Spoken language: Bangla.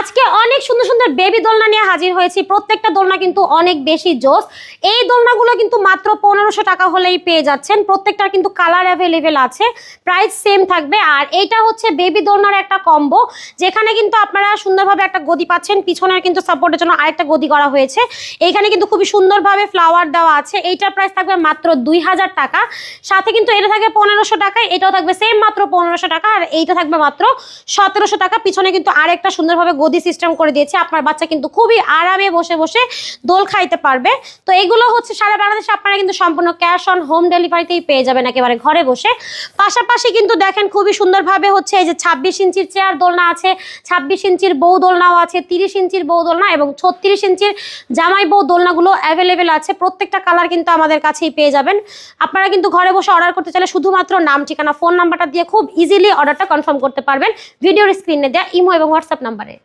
আজকে অনেক সুন্দর সুন্দর বেবি দোলনা নিয়ে হাজির হয়েছি। প্রত্যেকটা দোলনা কিন্তু অনেক বেশি জোস। এই দোলনাগুলো কিন্তু মাত্র 1500 টাকা হলেই পেয়ে যাচ্ছেন। প্রত্যেকটা কিন্তু কালার অ্যাভেলেবেল আছে, প্রাইস সেম থাকবে। আর এইটা হচ্ছে বেবি দোলনার একটা কম্বো, যেখানে কিন্তু আপনারা সুন্দরভাবে একটা গদি পাচ্ছেন, পিছনের কিন্তু সাপোর্টের জন্য আরেকটা গদি করা হয়েছে। এইখানে কিন্তু খুবই সুন্দরভাবে ফ্লাওয়ার দেওয়া আছে। এইটার প্রাইস থাকবে মাত্র 2000 টাকা। সাথে কিন্তু এটা থাকবে 1500 টাকায়, এটাও থাকবে সেম মাত্র 1500 টাকা। আর এইটা থাকবে মাত্র 1700 টাকা। পিছনে কিন্তু আরেকটা সুন্দরভাবে গদি সিস্টেম করে দিয়েছে, আপনার বাচ্চা কিন্তু খুবই আরামে বসে বসে দোল খাইতে পারবে। তো এগুলো হচ্ছে সারা বাংলাদেশে আপনারা কিন্তু সম্পূর্ণ ক্যাশ অন হোম ডেলিভারিতেই পেয়ে যাবেন একেবারে ঘরে বসে। পাশাপাশি কিন্তু দেখেন খুবই সুন্দরভাবে হচ্ছে এই যে 26 ইঞ্চির চেয়ার দোলনা আছে, 26 ইঞ্চির বউ দোলনাও আছে, 30 ইঞ্চির বউ দোলনা এবং 36 ইঞ্চির জামাই বউ দোলনাগুলো অ্যাভেলেবেল আছে। প্রত্যেকটা কালার কিন্তু আমাদের কাছেই পেয়ে যাবেন। আপনারা কিন্তু ঘরে বসে অর্ডার করতে চাইলে শুধুমাত্র নাম, ঠিকানা, ফোন নাম্বারটা দিয়ে খুব ইজিলি অর্ডারটা কনফার্ম করতে পারবেন ভিডিওর স্ক্রিনে দেওয়া ইমো এবং হোয়াটসঅ্যাপ নাম্বারে।